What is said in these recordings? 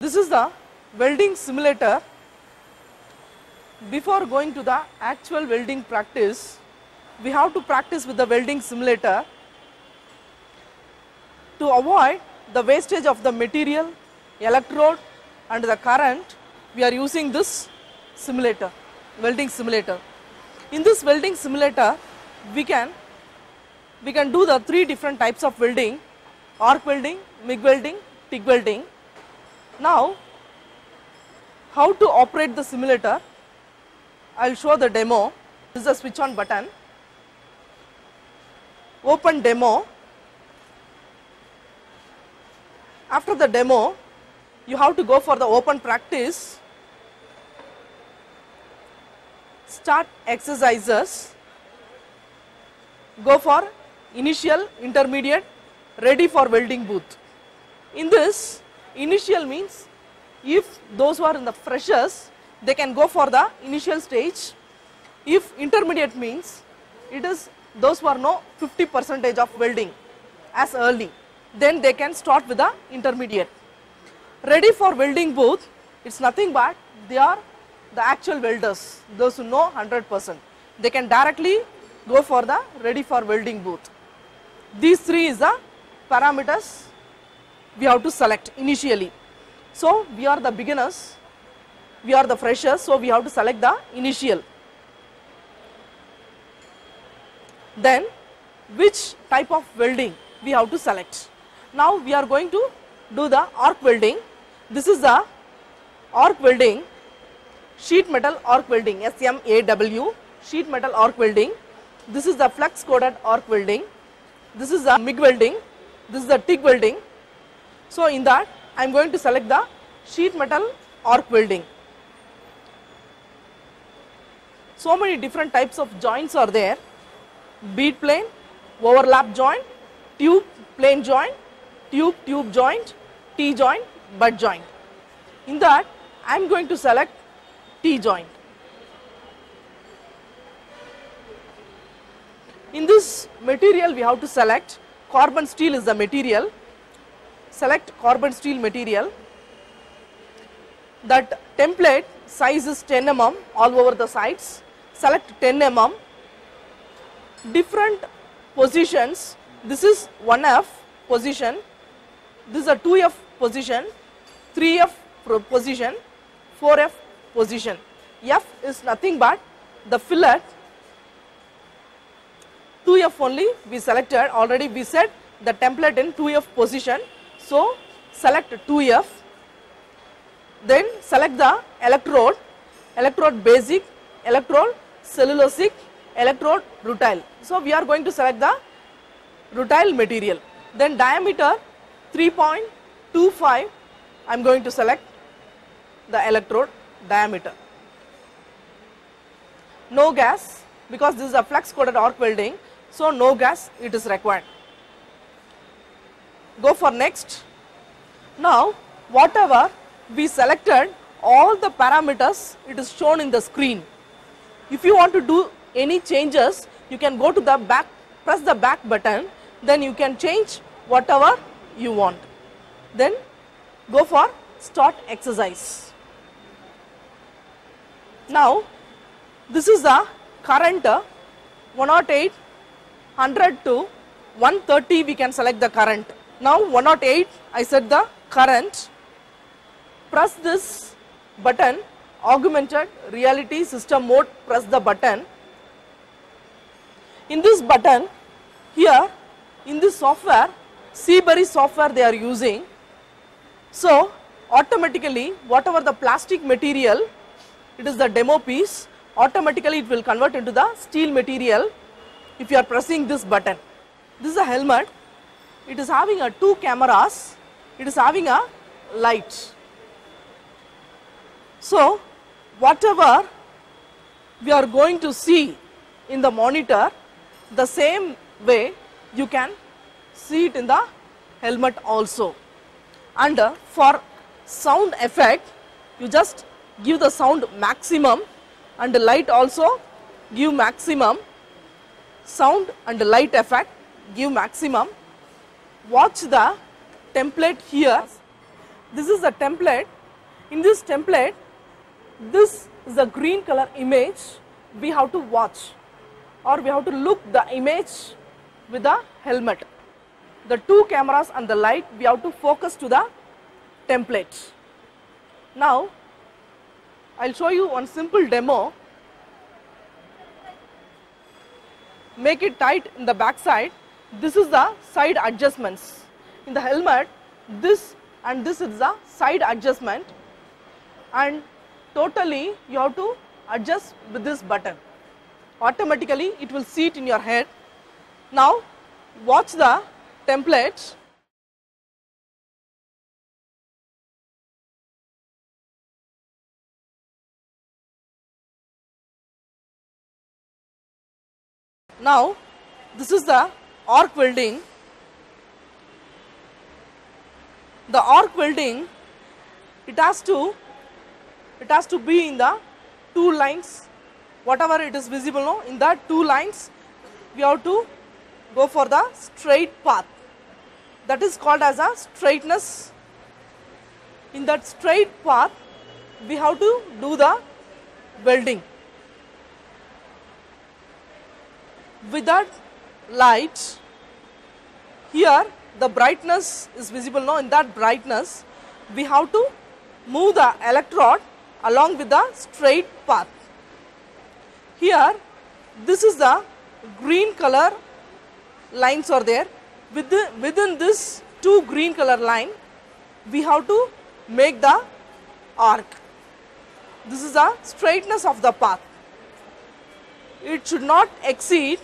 This is the welding simulator. Before going to the actual welding practice, we have to practice with the welding simulator. To avoid the wastage of the material, electrode and the current, we are using this simulator, welding simulator. In this welding simulator, we can do the three different types of welding: arc welding, MIG welding, TIG welding. Now, how to operate the simulator? I will show the demo. This is the switch on button. Open demo. After the demo, you have to go for the open practice. Start exercises. Go for initial, intermediate, ready for welding booth. In this, initial means if those who are in the freshers, they can go for the initial stage. If intermediate means it is those who are know 50% of welding as early, then they can start with the intermediate. Ready for welding booth, it's nothing but they are the actual welders, those who know 100%. They can directly go for the ready for welding booth. These three is the parameters we have to select initially. So we are the beginners, we are the freshers, so we have to select the initial. Then which type of welding we have to select? Now we are going to do the arc welding. This is the arc welding, sheet metal arc welding, SMAW, sheet metal arc welding. This is the flux coated arc welding. This is the MIG welding. This is the TIG welding. So in that, I am going to select the sheet metal arc welding. So many different types of joints are there: bead plane, overlap joint, tube plane joint, tube joint, T joint, butt joint. In that, I am going to select T joint. In this material, we have to select carbon steel is the material. Select carbon steel material. That template size is 10 mm all over the sides. Select 10 mm. Different positions. This is 1F position. This is a 2F position, 3F position, 4F position. F is nothing but the fillet. 2F only we selected. Already we set the template in 2F position. So select 2F. Then select the electrode, electrode basic, electrode cellulosic, electrode rutile. So we are going to select the rutile material. Then diameter 3.25, I am going to select the electrode diameter. No gas, because this is a flux coated arc welding, so no gas it is required. Go for next. Now whatever we selected, all the parameters it is shown in the screen. If you want to do any changes, you can go to the back, press the back button, then you can change whatever you want. Then go for start exercise. Now this is the current 108, 100 to 130 we can select the current. Now 108 I set the current. Press this button, augmented reality system mode, press the button. In this button, here in this software, Seabury software they are using. So automatically whatever the plastic material, it is the demo piece, automatically it will convert into the steel material if you are pressing this button. This is a helmet. It is having a 2 cameras, it is having a light. So whatever we are going to see in the monitor, the same way you can see it in the helmet also. And for sound effect, you just give the sound maximum, and the light also give maximum. Sound and light effect give maximum. Watch the template here. This is the template. In this template, this is the green color image we have to watch, or we have to look the image with the helmet. The two cameras and the light, we have to focus to the template. Now, I'll show you one simple demo. Make it tight in the back side. This is the side adjustments. In the helmet, this and this is the side adjustment, and totally you have to adjust with this button. Automatically it will sit in your head. Now watch the template. Now this is the arc welding. The arc welding, it has to be in the two lines, whatever it is visible now, in that two lines we have to go for the straight path. That is called as a straightness. In that straight path we have to do the welding. With that light, here the brightness is visible now. In that brightness we have to move the electrode along with the straight path. Here this is the green color lines are there. Within this two green color line we have to make the arc. This is the straightness of the path. It should not exceed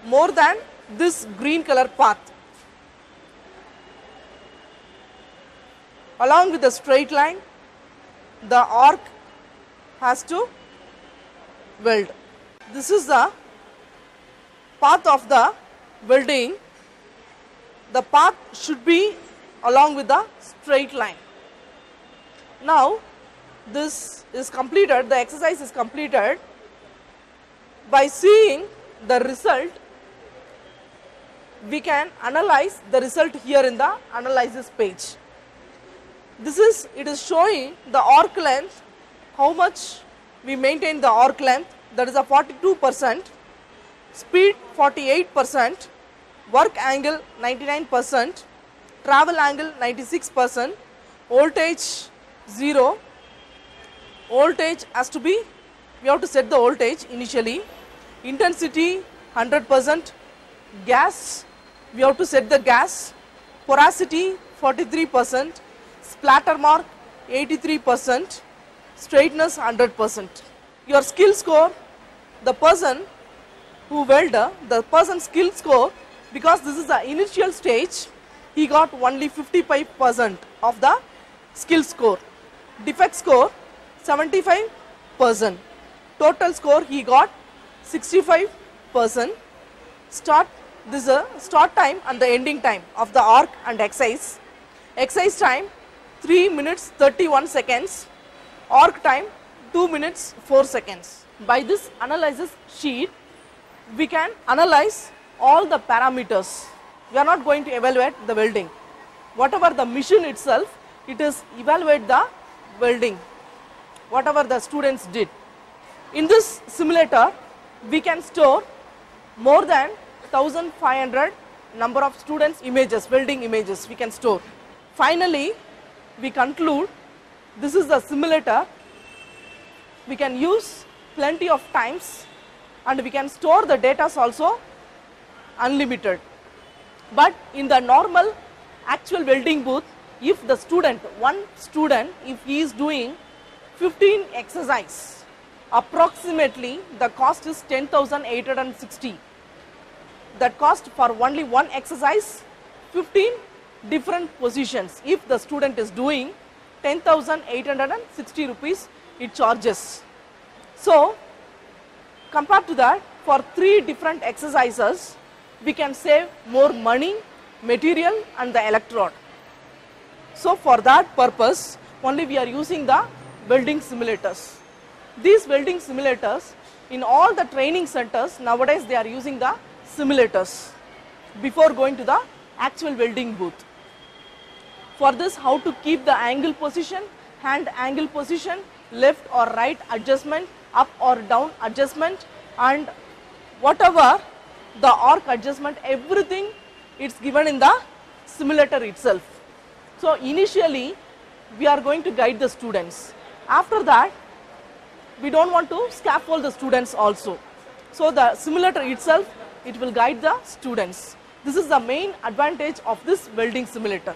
more than this green color path. Along with the straight line, the arc has to weld. This is the path of the welding. The path should be along with the straight line. Now this is completed, the exercise is completed. By seeing the result, we can analyze the result here in the analysis page. It is showing the arc length, how much we maintain the arc length, that is a 42%, speed 48%, work angle 99%, travel angle 96%, voltage 0, voltage has to be, we have to set the voltage initially, intensity 100%, gas, we have to set the gas, porosity 43%, splatter mark 83%, straightness 100%. Your skill score, the person who welder, the person's skill score, because this is the initial stage, he got only 55% of the skill score. Defect score 75%. Total score he got 65%. This is a start time and the ending time of the arc and exercise. Exercise time 3 minutes 31 seconds. Arc time 2 minutes 4 seconds. By this analysis sheet, we can analyze all the parameters. We are not going to evaluate the welding. Whatever the machine itself, it is evaluate the welding, whatever the students did. In this simulator, we can store more than 1500 number of students images, welding images we can store. Finally, we conclude, this is the simulator. We can use plenty of times and we can store the data also unlimited. But in the normal actual welding booth, if the student, one student, if he is doing 15 exercise, approximately the cost is 10,860. That cost for only one exercise, 15 different positions. If the student is doing 10,860 rupees, it charges. So compared to that, for 3 different exercises, we can save more money, material and the electrode. So for that purpose, only we are using the welding simulators. These welding simulators, in all the training centers, nowadays they are using the simulators before going to the actual welding booth. For this, how to keep the angle position, hand angle position, left or right adjustment, up or down adjustment, and whatever the arc adjustment, everything it's given in the simulator itself. So initially we are going to guide the students. After that, we don't want to scaffold the students also. So the simulator itself, it will guide the students. This is the main advantage of this welding simulator.